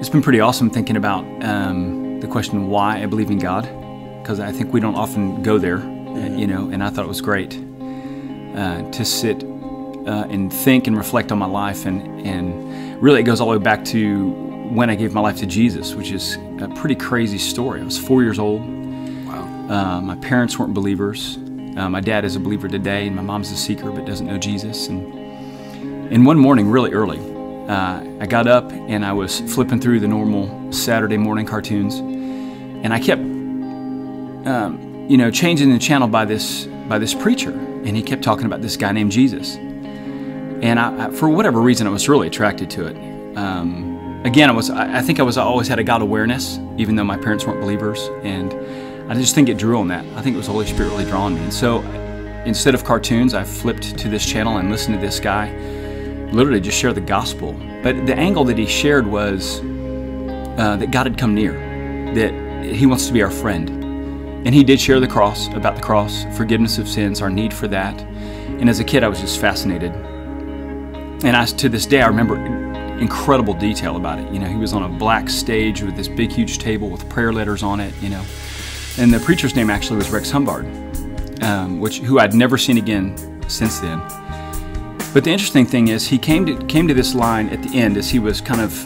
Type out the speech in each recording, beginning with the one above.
It's been pretty awesome thinking about the question why I believe in God, because I think we don't often go there, and I thought it was great to sit and think and reflect on my life, and really it goes all the way back to when I gave my life to Jesus, which is a pretty crazy story. I was 4 years old. Wow. My parents weren't believers. My dad is a believer today, and my mom's a seeker but doesn't know Jesus. And one morning, really early, I got up and I was flipping through the normal Saturday morning cartoons, and I kept, changing the channel by this preacher, and he kept talking about this guy named Jesus. And I for whatever reason, I was really attracted to it. Again, I think I always had a God awareness, even though my parents weren't believers, and I just think it drew on that. I think it was the Holy Spirit really drawing me. And so instead of cartoons, I flipped to this channel and listened to this guy literally just share the gospel. But the angle that he shared was that God had come near, that he wants to be our friend. And he did share about the cross, forgiveness of sins, our need for that. And as a kid, I was just fascinated. And to this day, I remember incredible detail about it. He was on a black stage with this big, huge table with prayer letters on it, And the preacher's name actually was Rex Humbard, who I'd never seen again since then. But the interesting thing is he came to this line at the end as he was kind of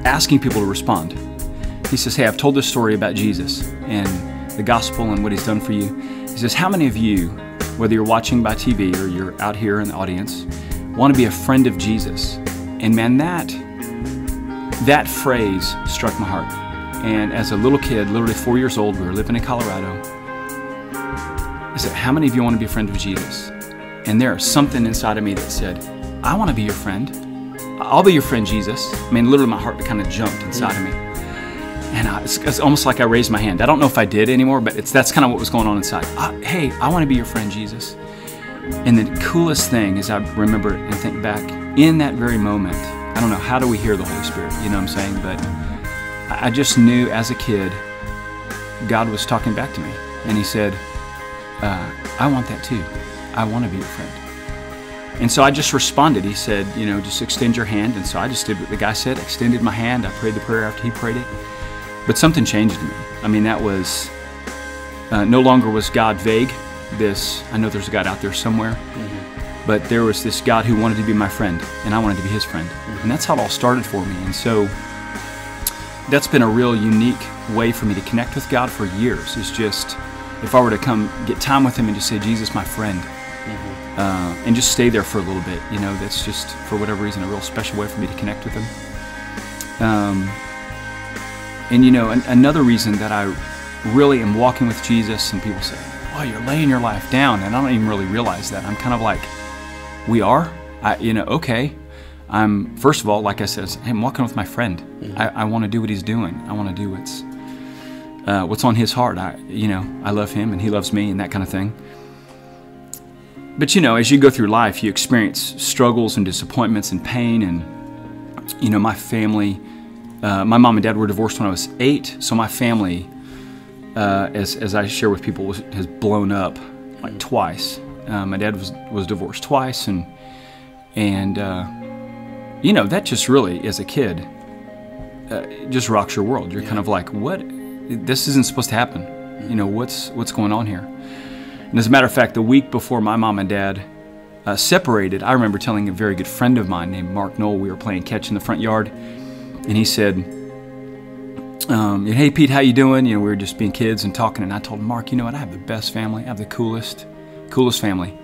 asking people to respond. He says, hey, I've told this story about Jesus and the gospel and what he's done for you. He says, how many of you, whether you're watching by TV or you're out here in the audience, want to be a friend of Jesus? And man, that phrase struck my heart. And as a little kid, literally 4 years old, we were living in Colorado. I said, how many of you want to be a friend of Jesus? And there was something inside of me that said, I want to be your friend. I'll be your friend, Jesus. I mean, literally my heart kind of jumped inside of me. And it's almost like I raised my hand. I don't know if I did anymore, but that's kind of what was going on inside. Hey, I want to be your friend, Jesus. And the coolest thing is I remember and think back, in that very moment, I don't know, how do we hear the Holy Spirit? You know what I'm saying? But I just knew as a kid, God was talking back to me. And he said, I want that too. I want to be your friend. And so I just responded. He said, just extend your hand. And so I just did what the guy said, extended my hand. I prayed the prayer after he prayed it. But something changed in me. I mean, that was, no longer was God vague. I know there's a God out there somewhere. Mm-hmm. But there was this God who wanted to be my friend, and I wanted to be his friend. Mm-hmm. And that's how it all started for me. And so that's been a real unique way for me to connect with God for years. It's just, if I were to come get time with him and just say, Jesus, my friend, and just stay there for a little bit, that's just, for whatever reason, a real special way for me to connect with him. Another reason that I really am walking with Jesus, and people say, well, you're laying your life down, and I don't even really realize that. I'm kind of like, we are? Okay. I'm, first of all, like I said, I'm walking with my friend. Mm-hmm. I want to do what he's doing. I want to do what's on his heart. I love him and he loves me and that kind of thing. But as you go through life, you experience struggles and disappointments and pain. And, my family, my mom and dad were divorced when I was 8. So my family, as I share with people, has blown up like twice. My dad was divorced twice. And that just really, as a kid, just rocks your world. You're kind of like, what? This isn't supposed to happen. What's going on here? And as a matter of fact, the week before my mom and dad separated, I remember telling a very good friend of mine named Mark Knoll, we were playing catch in the front yard, and he said, hey Pete, how you doing? We were just being kids and talking, and I told him, Mark, you know what? I have the best family. I have the coolest family.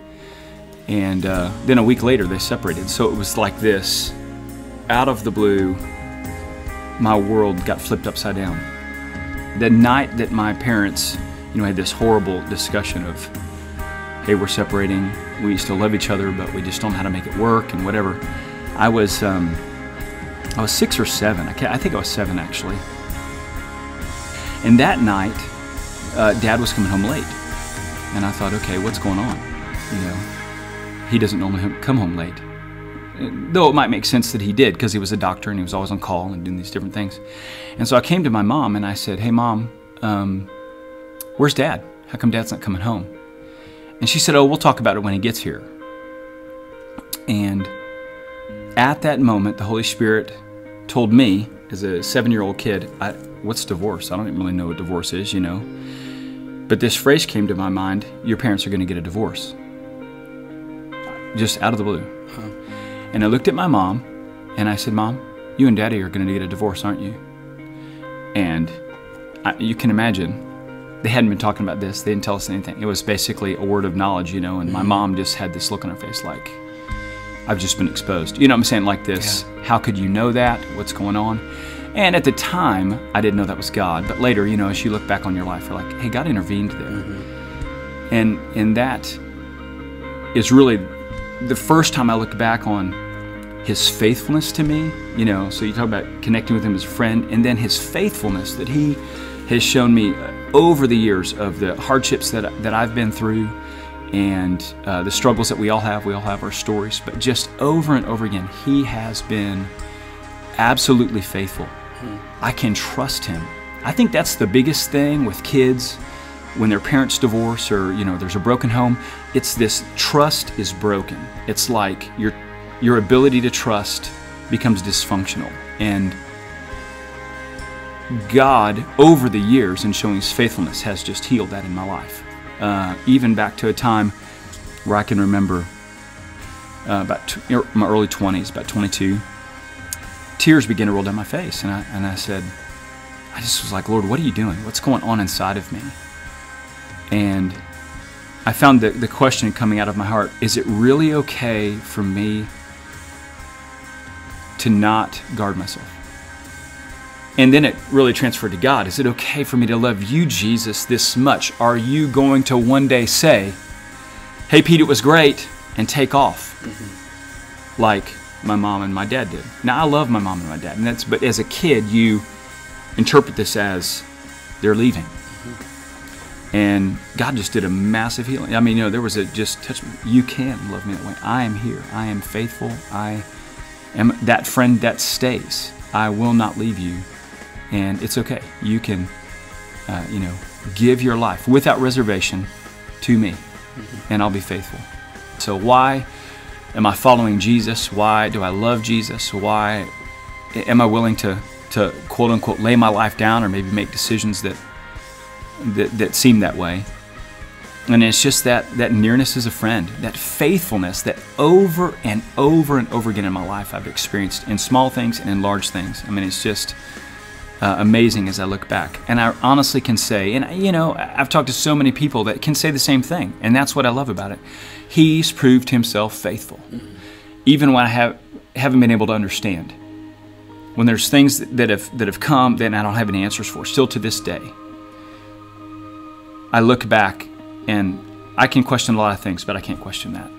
And then a week later, they separated. So it was like this, out of the blue, my world got flipped upside down. The night that my parents, had this horrible discussion of, hey, we're separating, we still love each other, but we just don't know how to make it work and whatever. I was 6 or 7. I think I was 7 actually. And that night, Dad was coming home late, and I thought, okay, what's going on? He doesn't normally come home late. Though it might make sense that he did, because he was a doctor and he was always on call and doing these different things. And so I came to my mom and I said, hey Mom, where's Dad? How come Dad's not coming home? And she said, oh, we'll talk about it when he gets here. And at that moment, the Holy Spirit told me as a 7-year-old kid, what's divorce? I don't even really know what divorce is, you know. But this phrase came to my mind, your parents are going to get a divorce. Just out of the blue. And I looked at my mom and I said, Mom, you and Daddy are going to get a divorce, aren't you? And you can imagine, they hadn't been talking about this. They didn't tell us anything. It was basically a word of knowledge, you know, and my mom just had this look on her face like, I've just been exposed. You know what I'm saying? Like this, how could you know that? What's going on? And at the time, I didn't know that was God. But later, you know, as you look back on your life, you're like, hey, God intervened there. And that is really the first time I look back on His faithfulness to me. You know, so you talk about connecting with Him as a friend, and then His faithfulness that He has shown me over the years of the hardships that I've been through, and the struggles that we all have our stories, but just over and over again, He has been absolutely faithful. I can trust Him. I think that's the biggest thing with kids when their parents divorce, or, you know, there's a broken home. It's this trust is broken. It's like your ability to trust becomes dysfunctional. And God, over the years, in showing His faithfulness, has just healed that in my life. Even back to a time where I can remember about my early 20s, about 22, tears began to roll down my face, and I said, I just was like, Lord, what are you doing? What's going on inside of me? And I found the question coming out of my heart, is it really okay for me to not guard myself? And then it really transferred to God. Is it okay for me to love you, Jesus, this much? Are you going to one day say, hey, Pete, it was great, and take off? Like my mom and my dad did. Now, I love my mom and my dad, but as a kid, you interpret this as they're leaving. And God just did a massive healing. I mean, you know, there was just touch me. You can love me that way. I am here. I am faithful. I am that friend that stays. I will not leave you. And it's okay. You can, you know, give your life without reservation to me, and I'll be faithful. So why am I following Jesus? Why do I love Jesus? Why am I willing to quote unquote lay my life down, or maybe make decisions that seem that way? And it's just that nearness as a friend, that faithfulness that over and over and over again in my life I've experienced in small things and in large things. I mean, it's just amazing as I look back. And I honestly can say, and you know, I've talked to so many people that can say the same thing, and that's what I love about it. He's proved Himself faithful, even when I haven't been able to understand. When there's things that have come that I don't have any answers for, still to this day, I look back and I can question a lot of things, but I can't question that.